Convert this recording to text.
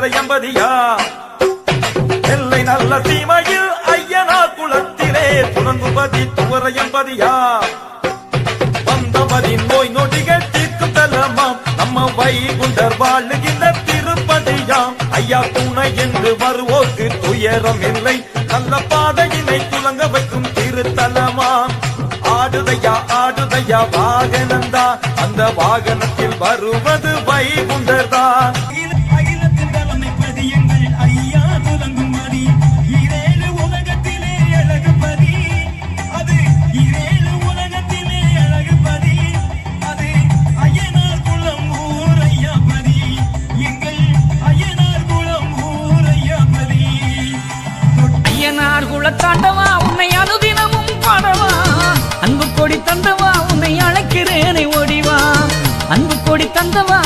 துவரையம்பதியா எல்லை நல்ல சீமையில் ஐயனார் குளத்திலே துணங்குபதி துவரையம்பதியா வந்தபதி நோய் நொடிகள் தீர்க்கும் தலமாம் நம்ம வைகுண்டர் வாழுகின்ற திருப்பதியாம் ஐயா துணை என்று வருவோர்க்கு துயரம் இல்லை நல்ல பாதையினை துலங்க வைக்கும் திருத்தலமாம் ஆடுதையா வாகனந்தா அந்த வாகனத்தில் வருவது வைகுண்டர்தான் தாண்டவா உன்னை அனுதினமும் பாடவா அன்பு கொடி தந்தவா உன்னை அழைக்கிறேனை ஓடிவா அன்பு கொடி தந்தவா